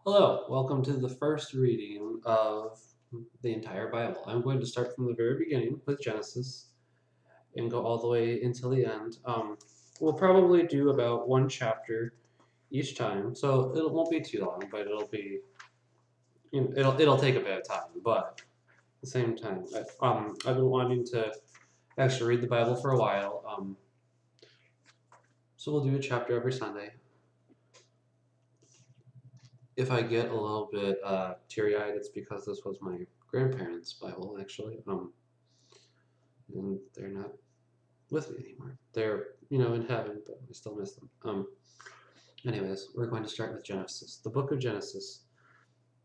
Hello, welcome to the first reading of the entire Bible. I'm going to start from the very beginning with Genesis and go all the way until the end. We'll probably do about one chapter each time, so it won't be too long, but it'll take a bit of time. But at the same time, I've been wanting to actually read the Bible for a while. So we'll do a chapter every Sunday. If I get a little bit teary-eyed, it's because this was my grandparents' Bible, actually. And they're not with me anymore. They're, in heaven, but I still miss them. Anyways, we're going to start with Genesis. The book of Genesis.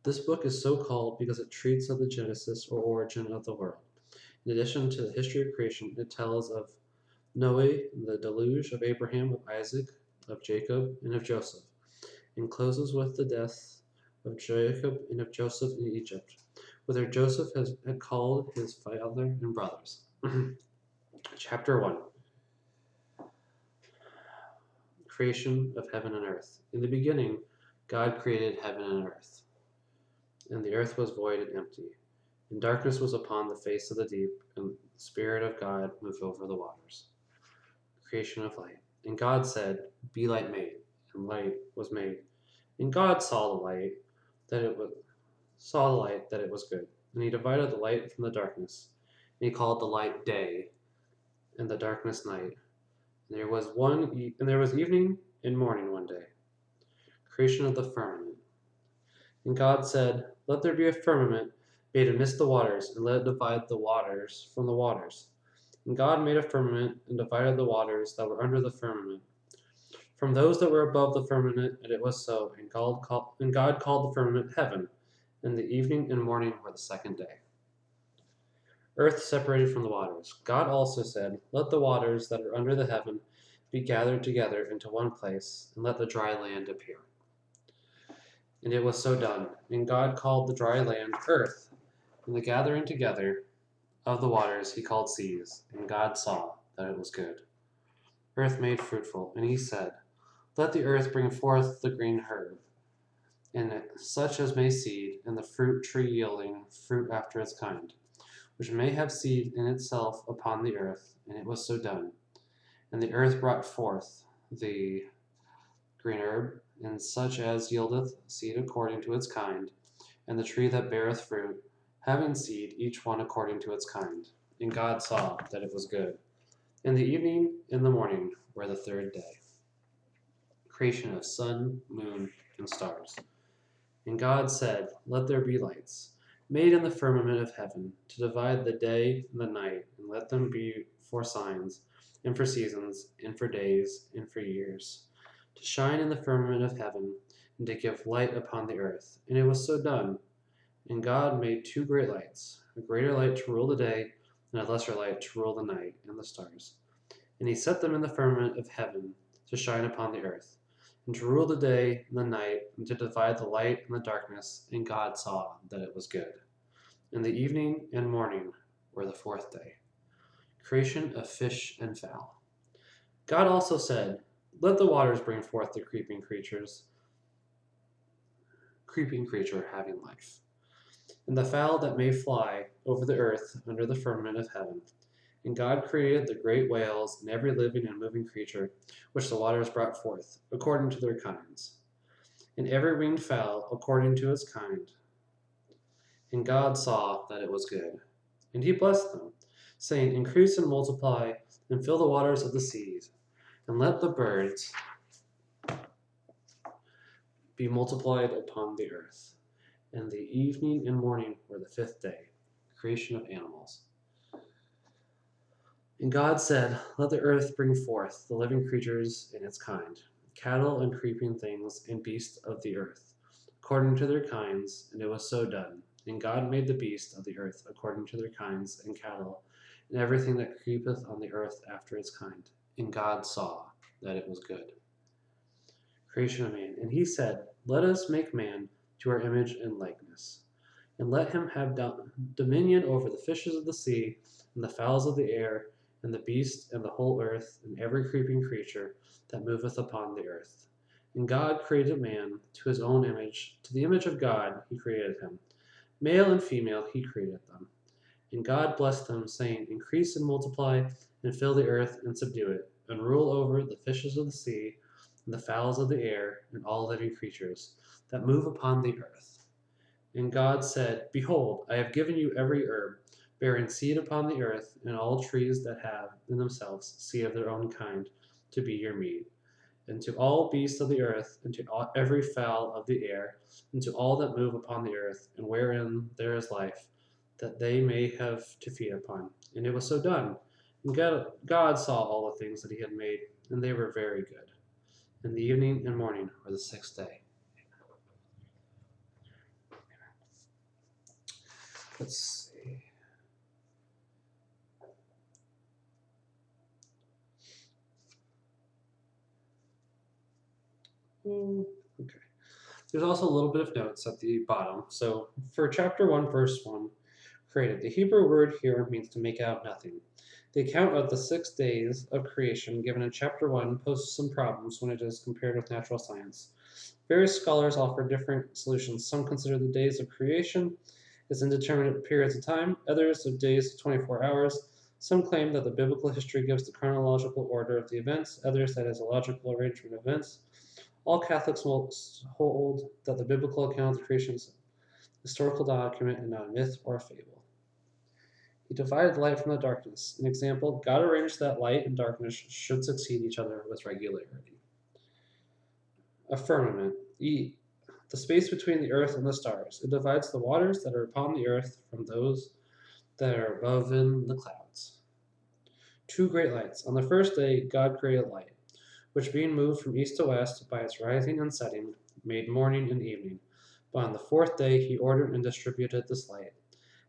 This book is so called because it treats of the genesis or origin of the world. In addition to the history of creation, it tells of Noah, the deluge, of Abraham, of Isaac, of Jacob, and of Joseph, and closes with the death of Jacob and of Joseph in Egypt, whither Joseph had called his father and brothers. Chapter 1. Creation of heaven and earth. In the beginning, God created heaven and earth. And the earth was void and empty, and darkness was upon the face of the deep, and the Spirit of God moved over the waters. Creation of light. And God said, Be light made, and light was made. And God saw the light that it was good. And he divided the light from the darkness. And he called the light day, and the darkness night. And there was evening and morning one day. Creation of the firmament. And God said, Let there be a firmament made amidst the waters, and let it divide the waters from the waters. And God made a firmament, and divided the waters that were under the firmament from those that were above the firmament, and it was so. And God called the firmament heaven, and the evening and morning were the second day. Earth separated from the waters. God also said, Let the waters that are under the heaven be gathered together into one place, and let the dry land appear. And it was so done. And God called the dry land earth, and the gathering together of the waters he called seas. And God saw that it was good. Earth made fruitful, and he said, Let the earth bring forth the green herb, and such as may seed, and the fruit tree yielding fruit after its kind, which may have seed in itself upon the earth. And it was so done. And the earth brought forth the green herb, and such as yieldeth seed according to its kind, and the tree that beareth fruit, having seed, each one according to its kind. And God saw that it was good. And the evening and the morning were the third day. Creation of sun, moon, and stars. And God said, Let there be lights, made in the firmament of heaven, to divide the day and the night, and let them be for signs, and for seasons, and for days, and for years, to shine in the firmament of heaven, and to give light upon the earth. And it was so done. And God made two great lights, a greater light to rule the day, and a lesser light to rule the night, and the stars. And he set them in the firmament of heaven to shine upon the earth, and to rule the day and the night, and to divide the light and the darkness. And God saw that it was good. And the evening and morning were the fourth day. Creation of fish and fowl. God also said, Let the waters bring forth the creeping creature having life, and the fowl that may fly over the earth under the firmament of heaven. And God created the great whales and every living and moving creature which the waters brought forth, according to their kinds, and every winged fowl according to its kind. And God saw that it was good. And he blessed them, saying, Increase and multiply, and fill the waters of the seas, and let the birds be multiplied upon the earth. And the evening and morning were the fifth day. Creation of animals. And God said, Let the earth bring forth the living creatures in its kind, cattle and creeping things and beasts of the earth, according to their kinds. And it was so done. And God made the beasts of the earth according to their kinds, and cattle, and everything that creepeth on the earth after its kind. And God saw that it was good. Creation of man. And he said, Let us make man to our image and likeness, and let him have dominion over the fishes of the sea, and the fowls of the air, and the beast, and the whole earth, and every creeping creature that moveth upon the earth. And God created man to his own image. To the image of God he created him. Male and female he created them. And God blessed them, saying, Increase and multiply, and fill the earth and subdue it, and rule over the fishes of the sea, and the fowls of the air, and all living creatures that move upon the earth. And God said, Behold, I have given you every herb, bearing seed upon the earth, and all trees that have in themselves seed of their own kind, to be your meat. And to all beasts of the earth, and to every fowl of the air, and to all that move upon the earth, and wherein there is life, that they may have to feed upon. And it was so done. And God saw all the things that he had made, and they were very good. And the evening and morning were the sixth day. Let's see. Okay. There's also a little bit of notes at the bottom. So for chapter 1, verse 1, created. The Hebrew word here means to make out nothing. The account of the 6 days of creation given in chapter 1 poses some problems when it is compared with natural science. Various scholars offer different solutions. Some consider the days of creation as indeterminate periods of time, others of days of 24 hours. Some claim that the biblical history gives the chronological order of the events, others that is a logical arrangement of events. All Catholics hold that the biblical account of the creation is a historical document and not a myth or a fable. He divided light from the darkness. An example, God arranged that light and darkness should succeed each other with regularity. A firmament, the space between the earth and the stars. It divides the waters that are upon the earth from those that are above in the clouds. 2 great lights. On the first day, God created light, which being moved from east to west by its rising and setting, made morning and evening. But on the 4th day, he ordered and distributed this light,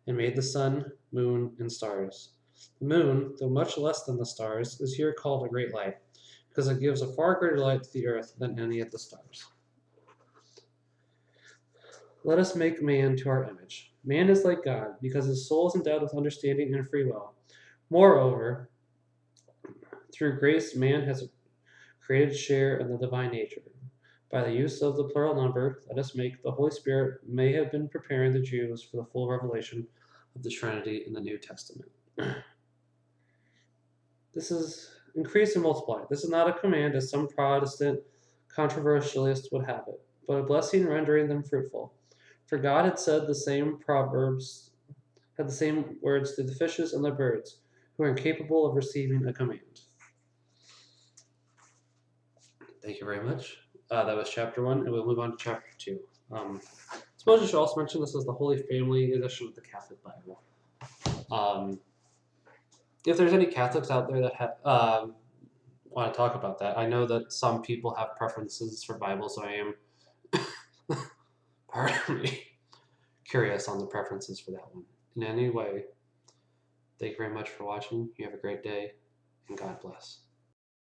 and made the sun, moon, and stars. The moon, though much less than the stars, is here called a great light, because it gives a far greater light to the earth than any of the stars. Let us make man to our image. Man is like God, because his soul is endowed with understanding and free will. Moreover, through grace, man has a created share in the divine nature. By the use of the plural number, let us make the Holy Spirit may have been preparing the Jews for the full revelation of the Trinity in the New Testament. This is increase and multiply. This is not a command as some Protestant controversialists would have it, but a blessing rendering them fruitful. For God had said the same proverbs, had the same words to the fishes and the birds, who are incapable of receiving a command. Thank you very much. That was chapter 1, and we'll move on to chapter 2. I suppose I should also mention this is the Holy Family edition of the Catholic Bible. If there's any Catholics out there that want to talk about that, I know that some people have preferences for Bibles, so I am, pardon me, curious on the preferences for that one. In any way, thank you very much for watching. You have a great day, and God bless.